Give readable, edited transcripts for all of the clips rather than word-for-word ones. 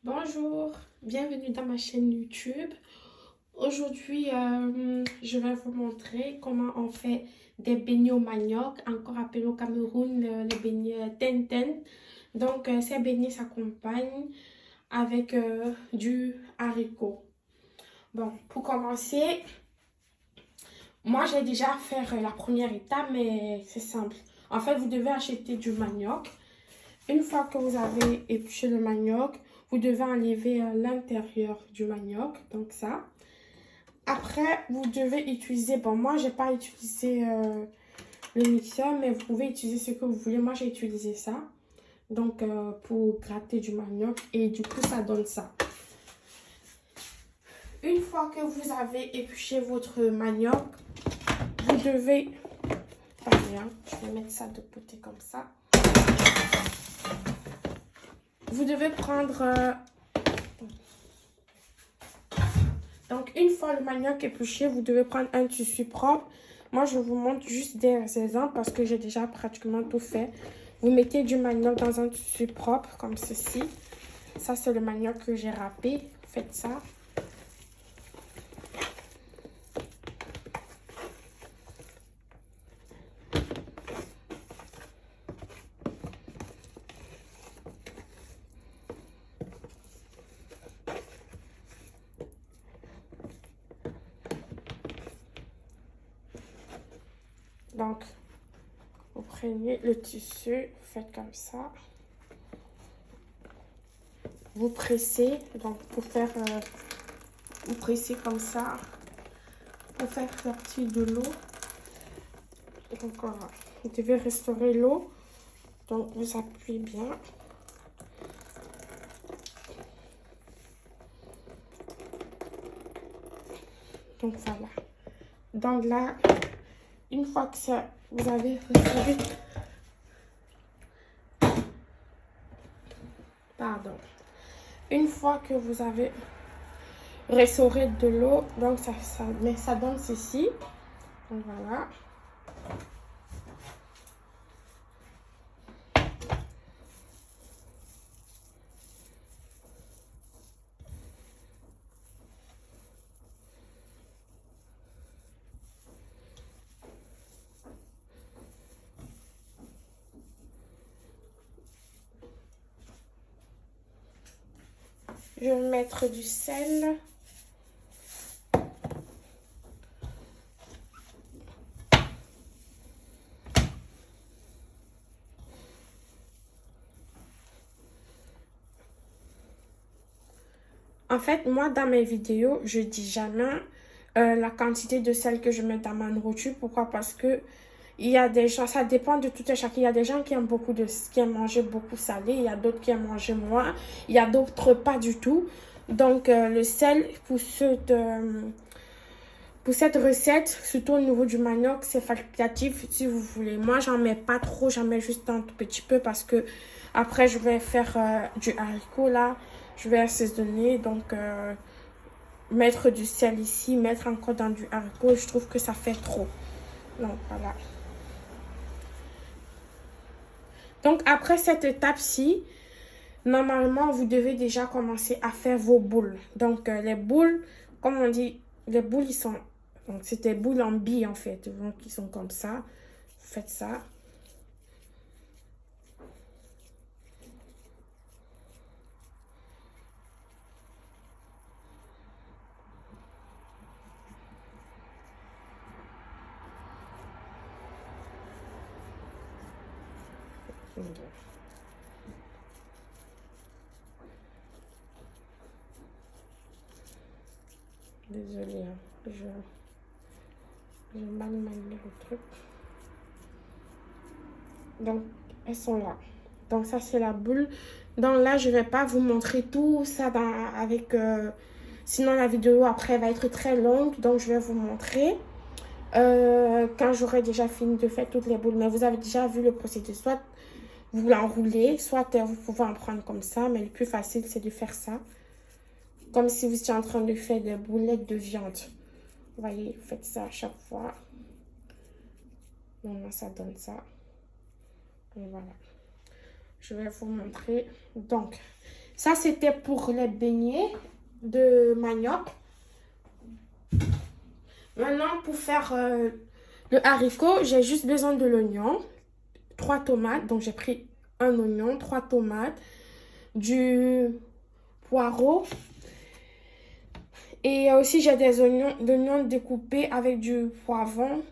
Bonjour, bienvenue dans ma chaîne YouTube. Aujourd'hui, je vais vous montrer comment on fait des beignets au manioc, encore appelé au Cameroun les beignets tenten. Donc, ces beignets s'accompagnent avec du haricot. Bon, pour commencer, moi j'ai déjà fait la première étape, mais c'est simple. En fait, vous devez acheter du manioc. Une fois que vous avez épluché le manioc, vous devez enlever l'intérieur du manioc, donc ça. Après, vous devez utiliser, bon moi j'ai pas utilisé le mixeur, mais vous pouvez utiliser ce que vous voulez. Moi j'ai utilisé ça, donc pour gratter du manioc et du coup ça donne ça. Une fois que vous avez épluché votre manioc, vous devez, attendez, hein, je vais mettre ça de côté comme ça. Vous devez prendre donc, une fois le manioc épluché, vous devez prendre un tissu propre. Moi, je vous montre juste des exemples parce que j'ai déjà pratiquement tout fait. Vous mettez du manioc dans un tissu propre, comme ceci. Ça, c'est le manioc que j'ai râpé. Faites ça. Donc, vous prenez le tissu, faites comme ça. Vous pressez, donc pour faire, vous pressez comme ça, pour faire sortir de l'eau. Donc voilà, vous devez restaurer l'eau. Donc vous appuyez bien. Donc voilà. Donc là, une fois que ça, vous avez restauré, pardon, une fois que vous avez restauré de l'eau, donc mais ça donne ceci. Donc voilà. Je vais mettre du sel. En fait, moi, dans mes vidéos, je dis jamais la quantité de sel que je mets dans ma nourriture. Pourquoi? Parce que il y a des gens, ça dépend de tout et chacun. Il y a des gens qui aiment qui aiment manger beaucoup salé. Il y a d'autres qui aiment manger moins. Il y a d'autres pas du tout. Donc, le sel, pour cette recette, surtout au niveau du manioc, c'est facultatif si vous voulez. Moi, j'en mets pas trop, j'en mets juste un tout petit peu parce que après, je vais faire du haricot là. Je vais assaisonner, donc mettre du sel ici, mettre encore dans du haricot, je trouve que ça fait trop. Donc voilà. Donc après cette étape-ci, normalement, vous devez déjà commencer à faire vos boules. Donc les boules, comme on dit, les boules, ils sont... Donc c'est des boules en billes en fait. Donc ils sont comme ça. Vous faites ça. Désolée, hein. Je mal manié le truc. Donc, elles sont là. Donc, ça, c'est la boule. Donc, là, je ne vais pas vous montrer tout ça avec... sinon, la vidéo, après, va être très longue. Donc, je vais vous montrer quand j'aurai déjà fini de faire toutes les boules. Mais vous avez déjà vu le procédé. Soit vous l'enroulez, soit vous pouvez en prendre comme ça. Mais le plus facile, c'est de faire ça. Comme si vous étiez en train de faire des boulettes de viande. Vous voyez, vous faites ça à chaque fois. Maintenant, ça donne ça. Et voilà. Je vais vous montrer. Donc, Ça, c'était pour les beignets de manioc. Maintenant, pour faire le haricot, j'ai juste besoin de l'oignon, 3 tomates. Donc, j'ai pris un oignon, 3 tomates, du poireau. Et aussi, j'ai des oignons découpés avec du poivron.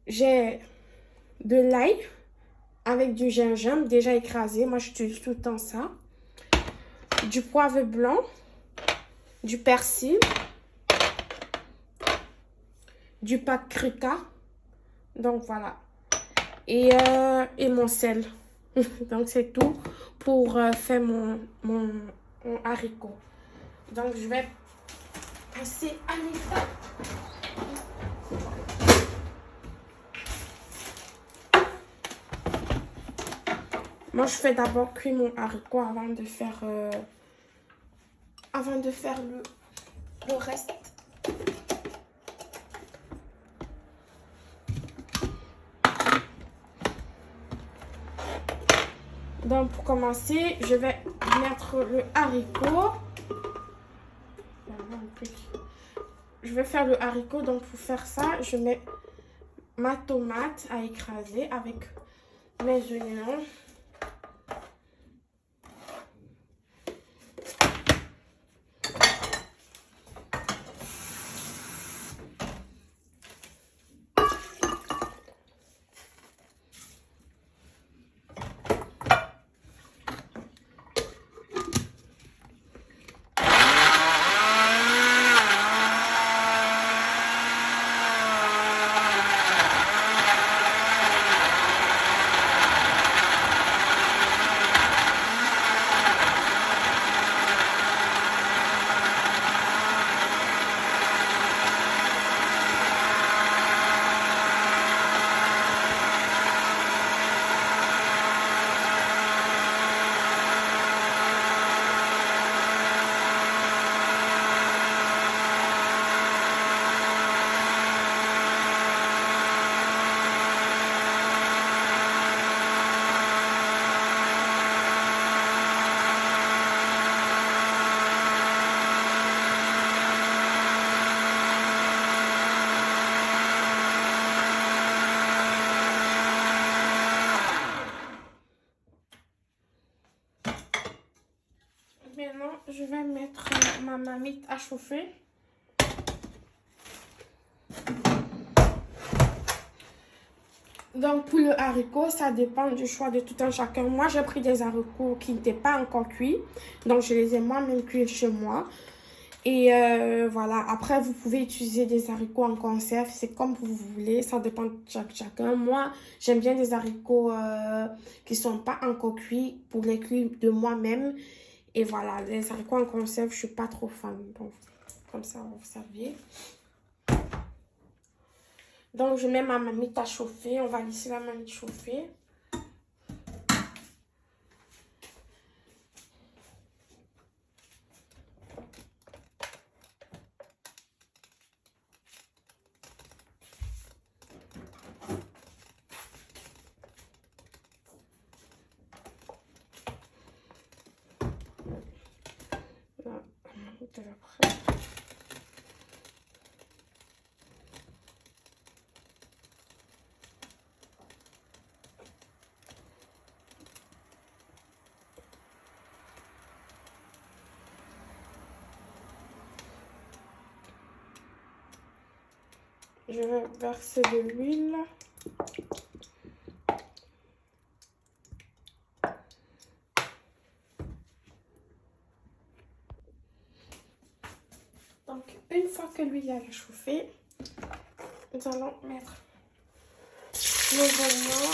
J'ai de l'ail avec du gingembre déjà écrasé. Moi, j'utilise tout le temps ça. Du poivre blanc, du persil, du paprika. Donc, voilà. Et mon sel. Donc, c'est tout pour faire mon haricot. Donc, je vais passer à l'étape. Moi, je fais d'abord cuire mon haricot avant de faire le reste. Donc, pour commencer, je vais mettre le haricot. Je vais faire le haricot. Donc, pour faire ça, je mets ma tomate à écraser avec mes oignons. Maintenant, je vais mettre ma marmite à chauffer. Donc, pour le haricot, ça dépend du choix de tout un chacun. Moi, j'ai pris des haricots qui n'étaient pas encore cuits. Donc, je les ai moi-même cuits chez moi. Et voilà, après, vous pouvez utiliser des haricots en conserve. C'est comme vous voulez, ça dépend de chacun. Moi, j'aime bien des haricots qui ne sont pas encore cuits pour les cuire de moi-même. Et voilà, les haricots en conserve, je ne suis pas trop fan. Donc, comme ça, on va vous servir. Donc, je mets ma marmite à chauffer. On va laisser la marmite chauffer. Là, la marmite est prête. Je vais verser de l'huile. Donc, une fois que l'huile a chauffé, nous allons mettre nos oignons.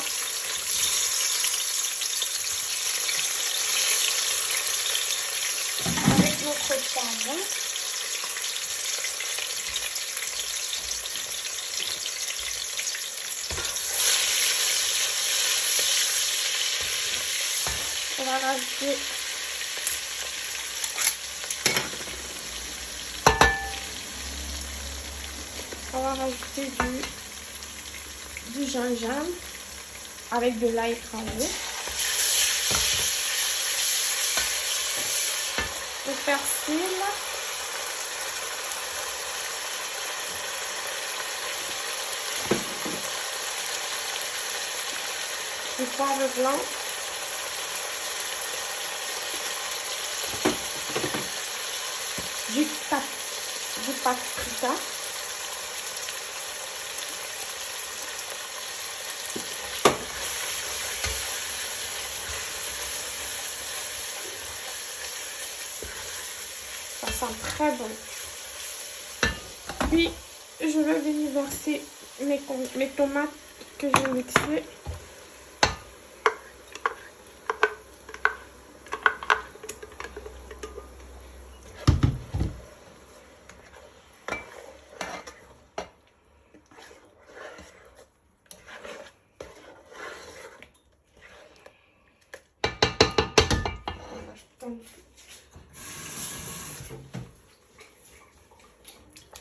Avec notre poivron. On va rajouter du gingembre avec de l'ail écrasé. le persil, du poivre blanc, du paprika, ça sent très bon. Puis je vais venir verser mes tomates que j'ai mixées.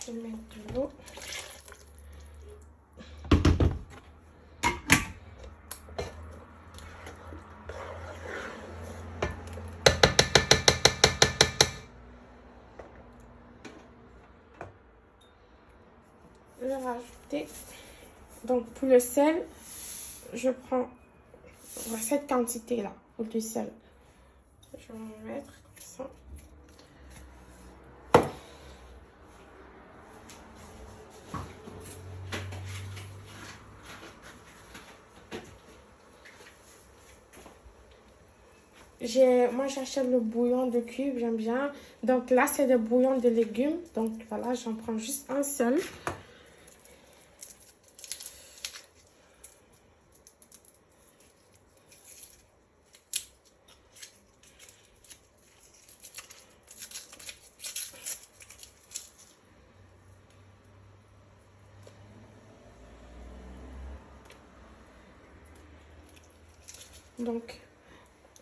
Je vais mettre de l'eau. Je vais rajouter. Donc pour le sel, je prends cette quantité là de sel. Je vais en mettre comme ça. Moi j'achète le bouillon de cube, j'aime bien. Donc là c'est le bouillon de légumes. Donc voilà, j'en prends juste un seul. Donc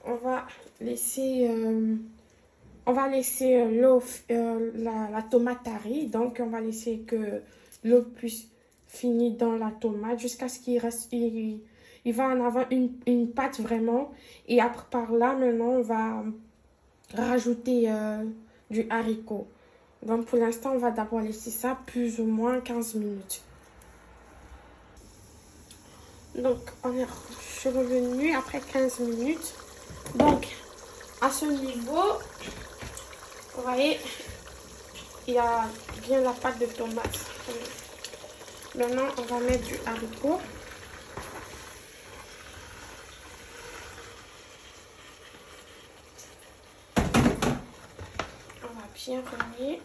on va laisser l'eau, la tomate tarie. Donc on va laisser que l'eau puisse finir dans la tomate jusqu'à ce qu'il reste, il va en avoir une pâte vraiment. Et après par là maintenant on va rajouter du haricot. Donc pour l'instant on va d'abord laisser ça plus ou moins 15 minutes. Donc je suis revenue après 15 minutes. Donc à ce niveau, vous voyez, il y a bien la pâte de tomate. Maintenant, on va mettre du haricot. On va bien relier.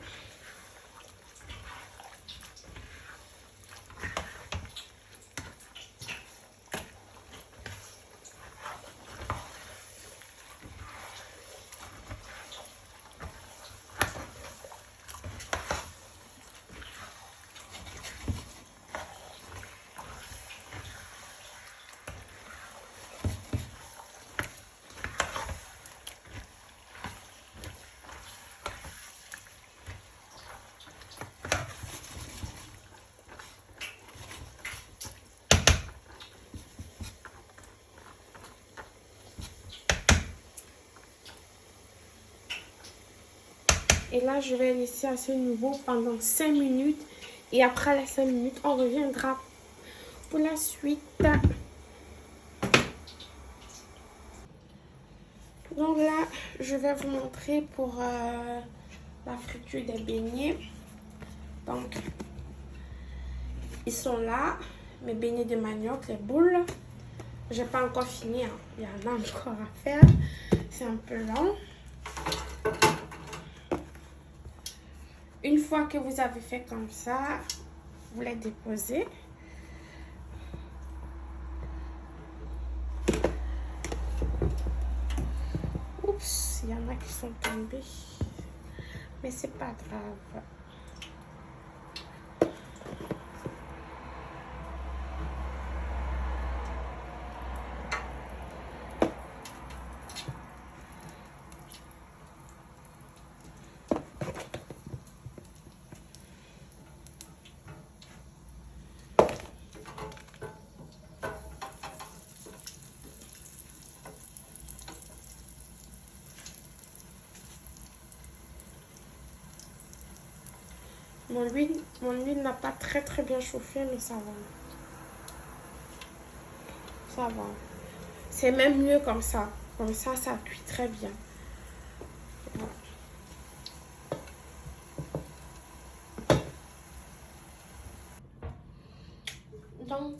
Et là, je vais laisser à ce niveau pendant 5 minutes. Et après les 5 minutes, on reviendra pour la suite. Donc là, je vais vous montrer pour la friture des beignets. Donc, ils sont là, mes beignets de manioc, les boules. J'ai pas encore fini, hein. Il y en a encore à faire. C'est un peu long. Une fois que vous avez fait comme ça, vous les déposez. Oups, il y en a qui sont tombés. Mais c'est pas grave. Mon huile n'a pas très bien chauffé, mais ça va. Ça va. C'est même mieux comme ça. Comme ça cuit très bien. Voilà. Donc,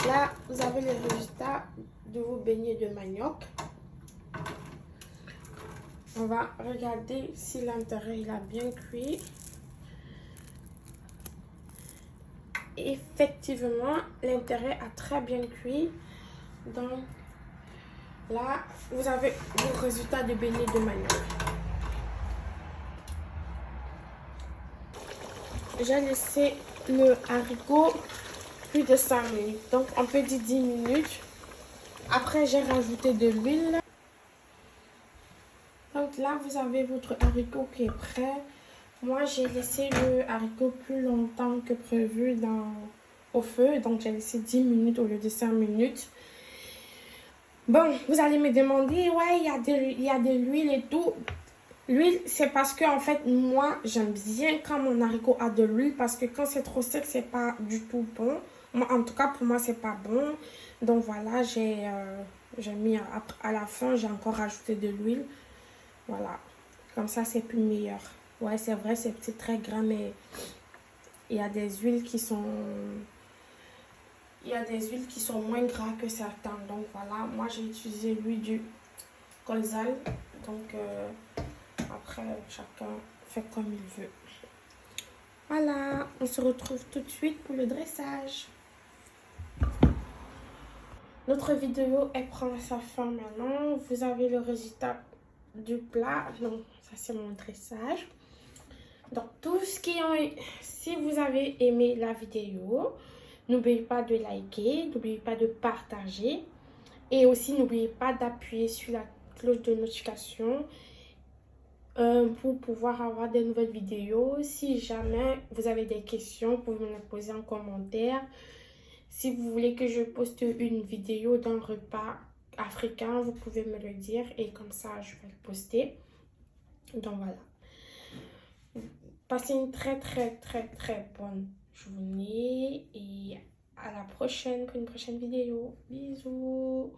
là, vous avez les résultats de vos beignets de manioc. On va regarder si l'intérieur il a bien cuit. Effectivement, l'intérieur a très bien cuit. Donc, là, vous avez vos résultats de beignets de manioc. J'ai laissé le haricot plus de 5 minutes. Donc, on peut dire 10 minutes. Après, j'ai rajouté de l'huile. Donc là, vous avez votre haricot qui est prêt. Moi, j'ai laissé le haricot plus longtemps que prévu au feu. Donc, j'ai laissé 10 minutes au lieu de 5 minutes. Bon, vous allez me demander, ouais, il y a de l'huile et tout. L'huile, c'est parce que, en fait, moi, j'aime bien quand mon haricot a de l'huile. Parce que quand c'est trop sec, c'est pas du tout bon. Moi, en tout cas, pour moi, c'est pas bon. Donc, voilà, j'ai mis à la fin, j'ai encore rajouté de l'huile. Voilà, comme ça c'est plus meilleur. Ouais, c'est vrai, c'est très gras, mais il y a des huiles qui sont... Il y a des huiles qui sont moins gras que certains. Donc voilà, moi j'ai utilisé l'huile du colzal. Donc après, chacun fait comme il veut. Voilà, on se retrouve tout de suite pour le dressage. Notre vidéo, elle prend sa fin maintenant. Vous avez le résultat du plat. Donc ça c'est mon dressage. Donc, tout ce qui est... Si vous avez aimé la vidéo, n'oubliez pas de liker, n'oubliez pas de partager. Et aussi, n'oubliez pas d'appuyer sur la cloche de notification pour pouvoir avoir des nouvelles vidéos. Si jamais vous avez des questions, vous pouvez me les poser en commentaire. Si vous voulez que je poste une vidéo d'un repas africain, vous pouvez me le dire et comme ça, je vais le poster. Donc, voilà. Passez une très bonne journée et à la prochaine pour une prochaine vidéo. Bisous!